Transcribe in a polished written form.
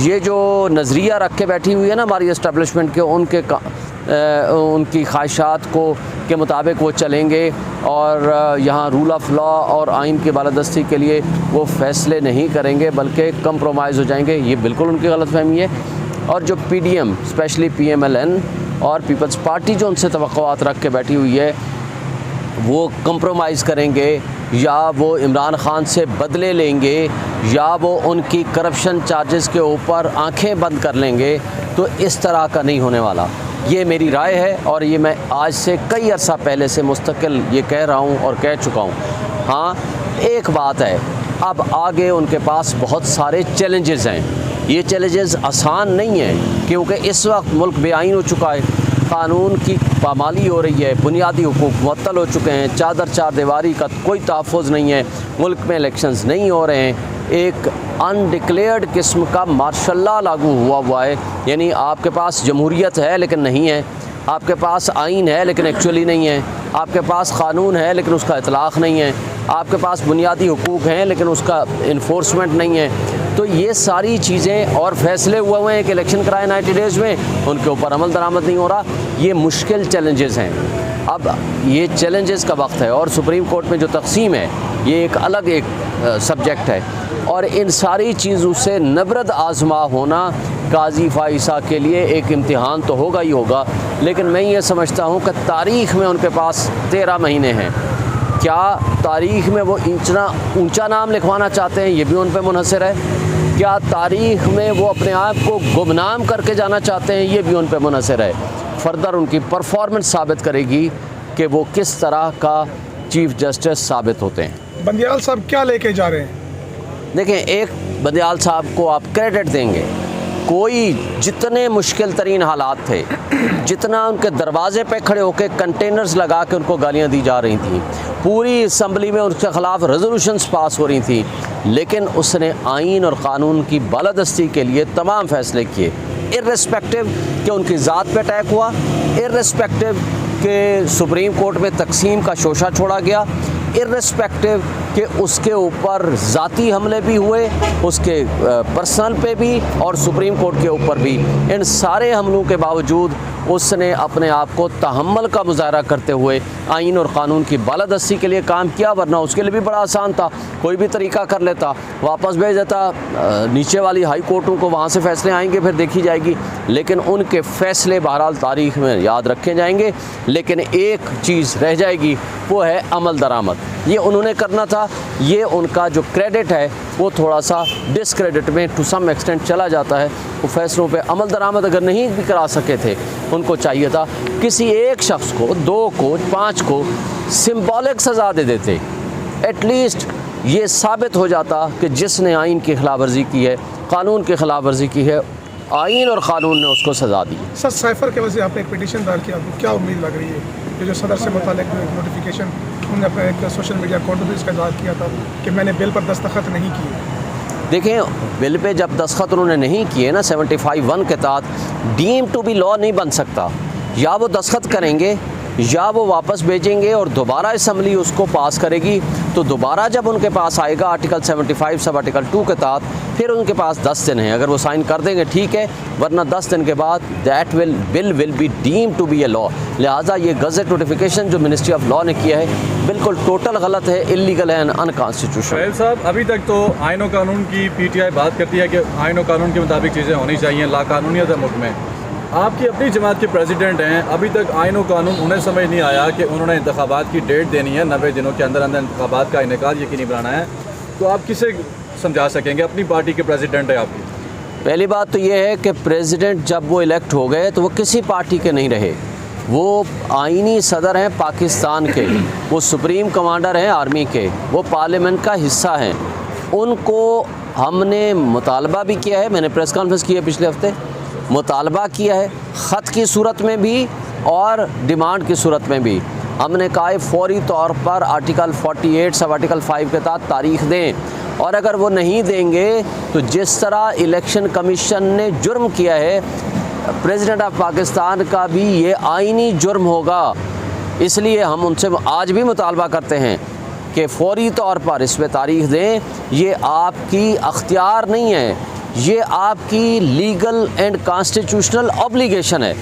ये जो नज़रिया रख के बैठी हुई है ना हमारी इस्टेब्लिशमेंट के, उनकी ख्वाहिशात को के मुताबिक वो चलेंगे और यहाँ रूल ऑफ लॉ और आइन की बालादस्ती के लिए वो फ़ैसले नहीं करेंगे बल्कि कंप्रोमाइज़ हो जाएंगे, ये बिल्कुल उनकी गलतफहमी है। और जो PDM स्पेशली PMLN और पीपल्स पार्टी जो उनसे तवक्कुआत रख के बैठी हुई है वो कंप्रोमाइज़ करेंगे या वो इमरान ख़ान से बदले लेंगे या वो उनकी करप्शन चार्जेस के ऊपर आंखें बंद कर लेंगे, तो इस तरह का नहीं होने वाला। ये मेरी राय है और ये मैं आज से कई अर्सा पहले से मुस्तकिल ये कह रहा हूँ और कह चुका हूँ। हाँ, एक बात है, अब आगे उनके पास बहुत सारे चैलेंजेस हैं। ये चैलेंजेस आसान नहीं हैं क्योंकि इस वक्त मुल्क बेआइन हो चुका है, कानून की पामाली हो रही है, बुनियादी हुकूक मुअत्तल हो चुके हैं, चादर चार दीवारी का कोई तहफ़्फ़ुज़ नहीं है, मुल्क में इलेक्शंस नहीं हो रहे हैं, एक अनडिक्लेयर्ड किस्म का मार्शल लॉ लागू हुआ है। यानी आपके पास जमहूरियत है लेकिन नहीं है, आपके पास आइन है लेकिन एक्चुअली नहीं है, आपके पास कानून है लेकिन उसका इतलाक़ नहीं है, आपके पास बुनियादी हुकूक हैं लेकिन उसका इन्फोर्समेंट नहीं है। तो ये सारी चीज़ें और फैसले हुए हैं कि इलेक्शन कराए 90 डेज़ में, उनके ऊपर अमल दरामद नहीं हो रहा। ये मुश्किल चैलेंजेस हैं। अब ये चैलेंजेस का वक्त है और सुप्रीम कोर्ट में जो तकसीम है ये एक अलग सब्जेक्ट है और इन सारी चीज़ों से नबरद आज़मा होना काजी फ़ाइसा के लिए एक इम्तिहान तो होगा ही होगा। लेकिन मैं ये समझता हूँ कि तारीख़ में उनके पास 13 महीने हैं। क्या तारीख़ में वो इतना ऊंचा नाम लिखवाना चाहते हैं, ये भी उन पर मुनहसर है। क्या तारीख़ में वो अपने आप को गुमनाम करके जाना चाहते हैं, ये भी उन पर मुनहसर है। फर्दर उनकी परफॉर्मेंस साबित करेगी कि वो किस तरह का चीफ़ जस्टिस साबित होते हैं। बंदियाल साहब क्या लेके जा रहे हैं? देखें, एक बंदियाल साहब को आप क्रेडिट देंगे, कोई जितने मुश्किल तरीन हालात थे, जितना उनके दरवाज़े पे खड़े होकर कंटेनर्स लगा के उनको गालियां दी जा रही थी, पूरी असम्बली में उनके ख़िलाफ़ रेजोल्यूशंस पास हो रही थी, लेकिन उसने आइन और क़ानून की बालादस्ती के लिए तमाम फ़ैसले किए, इर्रेस्पेक्टिव कि उनकी ज़ात पे अटैक हुआ, इर्रेस्पेक्टिव कि सुप्रीम कोर्ट में तकसीम का शोशा छोड़ा गया, इर्रेस्पेक्टिव कि उसके ऊपर ज़ाती हमले भी हुए, उसके पर्सनल पे भी और सुप्रीम कोर्ट के ऊपर भी। इन सारे हमलों के बावजूद उसने अपने आप को तहम्मुल का मुजाहरा करते हुए आइन और क़ानून की बालादस्ती के लिए काम किया, वरना उसके लिए भी बड़ा आसान था, कोई भी तरीका कर लेता, वापस भेज देता नीचे वाली हाई कोर्टों को, वहाँ से फ़ैसले आएंगे फिर देखी जाएगी। लेकिन उनके फ़ैसले बहरहाल तारीख़ में याद रखे जाएंगे। लेकिन एक चीज़ रह जाएगी, वो है अमल दरामद। ये उन्होंने करना था, ये उनका जो क्रेडिट है वो थोड़ा सा डिसक्रेडिट में टू सम एक्सटेंट चला जाता है। वो फैसलों पे अमल दरामद अगर नहीं भी करा सके थे, उनको चाहिए था किसी एक शख्स को, 2 को, 5 को सिंबॉलिक सज़ा दे देते। एटलीस्ट ये साबित हो जाता कि जिसने आइन की खिलाफ वर्जी की है, कानून की खिलाफ वर्जी की है, आइन और क़ानून ने उसको सज़ा दी। सर, साइफर के वजह से आपने एक पिटीशन दायर किया, आपको क्या उम्मीद लग रही है? ये जो सदर से मुताल्लिक़ नोटिफिकेशन उन्होंने अपना एक सोशल मीडिया अकाउंट पर इसका इज़हार किया था कि मैंने बिल पर दस्तखत नहीं किए। देखें, बिल पे जब दस्तखत उन्होंने नहीं किए ना 75(1) के तहत डीम टू बी लॉ नहीं बन सकता। या वो दस्तखत करेंगे या वो वापस भेजेंगे और दोबारा असम्बली उसको पास करेगी, तो दोबारा जब उनके पास आएगा आर्टिकल 75 सब आर्टिकल 2 के तहत, फिर उनके पास 10 दिन हैं। अगर वो साइन कर देंगे ठीक है, वरना 10 दिन के बाद that bill will be deemed to be a law. लिहाजा ये गज़ट नोटिफिकेशन जो मिनिस्ट्री ऑफ लॉ ने किया है बिल्कुल टोटल गलत है, इलीगल है, अनकॉन्स्टिट्यूशनल। साहब, अभी तक तो आइन और कानून की PTI बात करती है कि आइन और कानून के मुताबिक चीज़ें होनी चाहिए, लाकानूनियत है मुल्क में। आपकी अपनी जमात के प्रेसिडेंट हैं, अभी तक आइन और कानून उन्हें समझ नहीं आया कि उन्होंने इंतखाबात की डेट देनी है, 90 दिनों के अंदर अंदर इंतखाबात का इनेकाद यकीनी बनाना है, तो आप किसे समझा सकेंगे? अपनी पार्टी के प्रेसिडेंट है आपकी। पहली बात तो ये है कि प्रेसिडेंट जब वो इलेक्ट हो गए तो वो किसी पार्टी के नहीं रहे, वो आइनी सदर हैं पाकिस्तान के, वो सुप्रीम कमांडर हैं आर्मी के, वो पार्लियामेंट का हिस्सा हैं। उनको हमने मुतालबा भी किया है, मैंने प्रेस कॉन्फ्रेंस की है पिछले हफ्ते, मुतालबा किया है ख़त की सूरत में भी और डिमांड की सूरत में भी। हमने कहा है फौरी तौर पर आर्टिकल 48 सब आर्टिकल 5 के तहत तारीख़ दें, और अगर वो नहीं देंगे तो जिस तरह इलेक्शन कमीशन ने जुर्म किया है, प्रेसिडेंट ऑफ पाकिस्तान का भी ये आइनी जुर्म होगा। इसलिए हम उनसे आज भी मुतालबा करते हैं कि फौरी तौर पर इस पर तारीख़ दें। ये आपकी अख्तियार नहीं है ये आपकी लीगल एंड कॉन्स्टिट्यूशनल ऑब्लिगेशन है